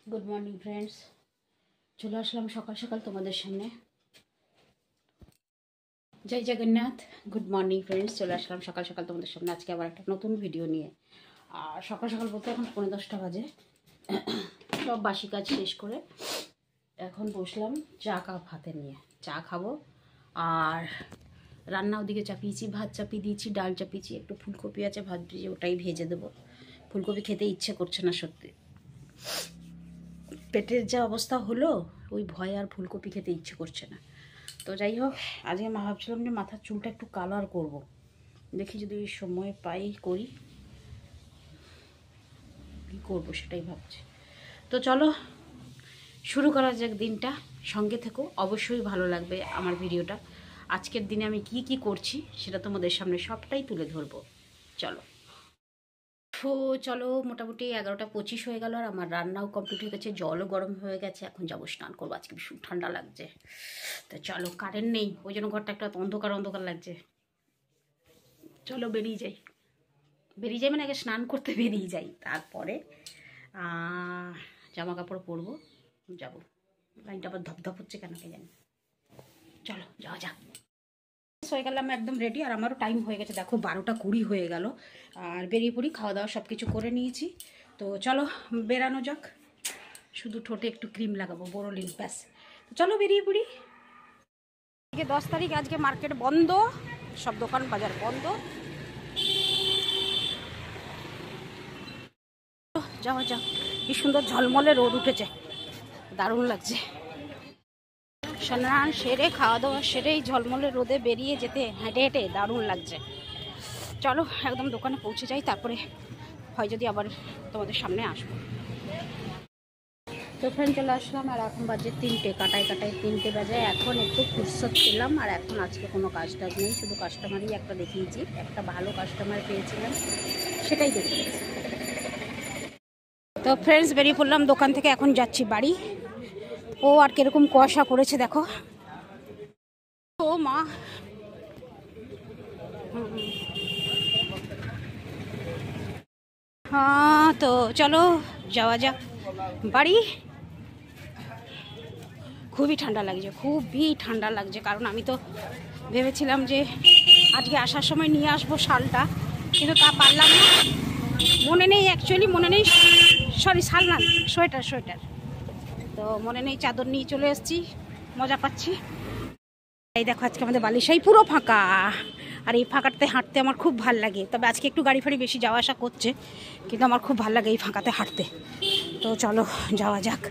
Good morning friends, চলে আসলাম সকাল সকাল তোমাদের সামনে। জয় জগন্নাথ। গুড মর্নিং ফ্রেন্ডস, চলে আসলাম সকাল সকাল তোমাদের সামনে আজকে আবার একটা নতুন ভিডিও নিয়ে। আর সকাল সকাল বলতে এখন 9:30 বাজে। সব বাসি কাজ শেষ করে এখন বসলাম চা কাপ হাতে নিয়ে, চা খাবো। আর রান্না ওদিকে চাপিয়েছি, ভাত চাপিয়ে দিয়েছি, ডাল চাপিয়েছি, একটু ফুলকপি আছে ভাত ভেজে ওটাই ভেজে দেবো। ফুলকপি খেতে ইচ্ছে করছে না সত্যি, পেটের যা অবস্থা হলো ওই ভয়ে আর ফুলকপি খেতে ইচ্ছে করছে না। তো যাই হোক, আজকে ভাবছিলাম যে মাথার চুলটা একটু কালার করব, দেখি যদি সময় পাই করি, কী করবো সেটাই ভাবছি। তো চলো শুরু করা যাক দিনটা। সঙ্গে থেকো, অবশ্যই ভালো লাগবে আমার ভিডিওটা। আজকের দিনে আমি কি কি করছি সেটা তোমাদের সামনে সবটাই তুলে ধরবো। চলো। তো চলো, মোটামুটি 11টা 25 হয়ে গেল আর আমার রান্নাও কমপ্লিট হয়ে গেছে, জলও গরম হয়ে গেছে। এখন যাবো স্নান করবো, আজকে ভীষণ ঠান্ডা লাগছে। তো চলো, কারেন্ট নেই ওই জন্য ঘরটা একটা অন্ধকার অন্ধকার লাগছে। চলো বেরিয়ে যাই, বেরিয়ে যাই মানে আগে স্নান করতে বেরিয়ে যাই, তারপরে জামা কাপড় পরবো, যাবো। লাইনটা আবার ধপধপ হচ্ছে কেন কে জানি। চলো যাওয়া যাক। হয়ে গেলাম একদম রেডি, আর আমারও টাইম হয়ে গেছে, দেখো 12টা 20 হয়ে গেল। আর বেরিয়ে পড়ি, খাওয়া দাওয়া সব কিছু করে নিয়েছি। তো চলো বেরানো যাক। শুধু ঠোঁটে একটু ক্রিম লাগাবো, বোরোলিন, ব্যাস। তো চলো বেরিয়ে পড়ি। আজকে 10 তারিখ, আজকে মার্কেট বন্ধ, সব দোকান বাজার বন্ধ। যাওয়া যাক। কি সুন্দর ঝলমলে রোদ উঠেছে, দারুণ লাগছে। স্নান সেরে খাওয়া দাওয়া সেরে এই ঝলমলে রোদে বেরিয়ে যেতে হেঁটে হেঁটে দারুণ লাগছে। চলো একদম দোকানে পৌঁছে যাই, তারপরে হয় যদি আবার তোমাদের সামনে আসবো। তো ফ্রেন্ড চলে আসলাম, আর এখন বাজে 3টে, কাটায় কাটায় 3টে বাজে। এখন একটু ফুরসত পেলাম, আর এখন আজকে কোনো কাজ টাজ নেই, শুধু কাস্টমারই একটা দেখিয়েছি, একটা ভালো কাস্টমার পেয়েছিলাম, সেটাই দেখিয়েছি। তো ফ্রেন্ডস বেরিয়ে পড়লাম দোকান থেকে, এখন যাচ্ছি বাড়ি। ও আর কিরকম কুয়াশা করেছে দেখো, ও মা। হ্যাঁ তো চলো যাওয়া যাক বাড়ি। খুবই ঠান্ডা লাগছে, খুবই ঠান্ডা লাগছে, কারণ আমি তো ভেবেছিলাম যে আজকে আসার সময় নিয়ে আসবো শালটা, কিন্তু তা পারলাম না। মনে নেই, অ্যাকচুয়ালি মনে নেই, সরি শাল না, সোয়েটার সোয়েটার। তো মনে নেই, চাদর নিয়ে চলে এসেছি, মজা পাচ্ছি। এই দেখো আজকে আমাদের বালিশাই পুরো ফাঁকা, আর এই ফাঁকাতে হাঁটতে আমার খুব ভাল লাগে। তবে আজকে একটু গাড়ি ফাড়ি বেশি যাওয়া আসা করছে, কিন্তু আমার খুব ভাল লাগে এই ফাঁকাতে হাঁটতে। তো চলো যাওয়া যাক।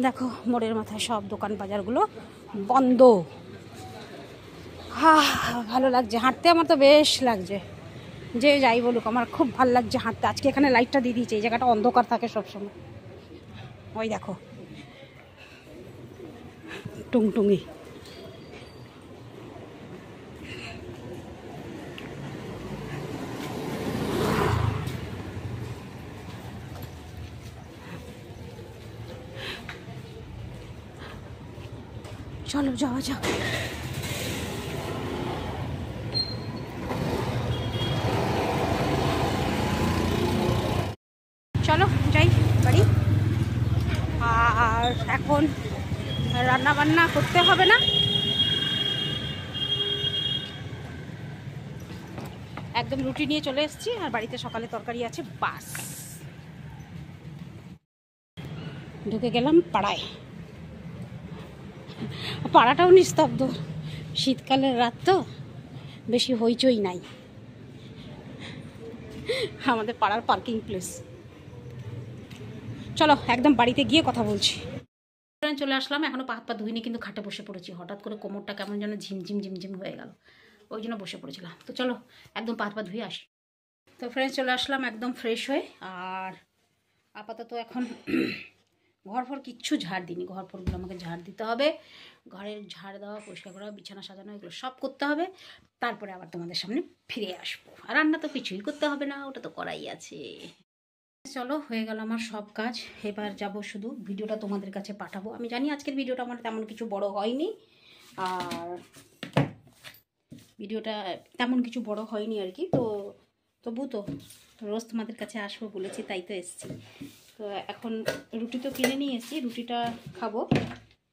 দেখো মোড়ের মাথায় সব দোকান বাজারগুলো বন্ধ। ভালো লাগছে হাঁটতে, আমার তো বেশ লাগছে। যে যাই বলুক, আমার খুব ভালো লাগছে হাঁটতে। আজকে এখানে লাইটটা দিয়ে দিয়েছে, এই জায়গাটা অন্ধকার থাকে সবসময়। ওই দেখো টুংটুঙি। চলো যাওয়া যাক। চলো যাই বাড়ি। আর এখন রান্না বান্না করতে হবে না, একদম রুটি নিয়ে চলে এসেছি, আর বাড়িতে সকালে তরকারি আছে, বাস। ঢুকে গেলাম পাড়ায়। পাড়াটাও নিস্তব্ধ, শীতকালের রাত তো, বেশি হইচই নাই। আমাদের পাড়ার পার্কিং প্লেস। চলো একদম বাড়িতে গিয়ে কথা বলছি। চলে আসলাম, এখনো পা হাত পা ধুইনি, কিন্তু খাটে বসে পড়েছি। হঠাৎ করে কোমরটা কেমন যেন ঝিমঝিম ঝিমঝিম হয়ে গেল, ওই জন্য বসে পড়েছিলাম। তো চলো একদম পা হাত পা ধুয়ে আসি। তো ফ্রেন্ডস চলে আসলাম একদম ফ্রেশ হয়ে, আর আপাতত এখন ঘর ফর কিচ্ছু ঝাড় দিইনি, ঘর ফরগুলো আমাকে ঝাড় দিতে হবে। ঘরের ঝাড় দেওয়া, পরিষ্কার করা, বিছানা সাজানো, এগুলো সব করতে হবে। তারপরে আবার তোমাদের সামনে ফিরে আসবো। আর রান্না তো কিছুই করতে হবে না, ওটা তো করাই আছে। চলো হয়ে গেল আমার সব কাজ, এবার যাব শুধু ভিডিওটা তোমাদের কাছে পাঠাবো। আমি জানি আজকের ভিডিওটা আমার তেমন কিছু বড় হয়নি, আর ভিডিওটা তেমন কিছু বড় হয়নি আর কি। তো তবু তো রোজ তোমাদের কাছে আসবো বলেছি, তাই তো এসছি। তো এখন রুটি তো কিনে নিয়ে এসেছি, রুটিটা খাবো।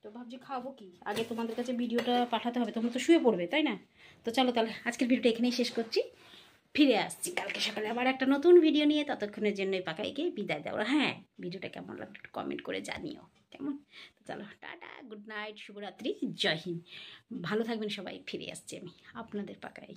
তো ভাবছি খাবো কি, আগে তোমাদের কাছে ভিডিওটা পাঠাতে হবে, তোমরা তো শুয়ে পড়বে তাই না? তো চলো তাহলে আজকের ভিডিওটা এখানেই শেষ করছি, ফিরে আসছি কালকে সকালে আবার একটা নতুন ভিডিও নিয়ে। ততক্ষণের জন্যই পাকাইকে বিদায় দাও। হ্যাঁ, ভিডিওটা কেমন লাগলো একটু কমেন্ট করে জানিও কেমন। তো চলো টাটা, গুড নাইট, শুভরাত্রি, জয় হিন্দ, ভালো থাকবেন সবাই। ফিরে আসছি আমি আপনাদের পাকাই।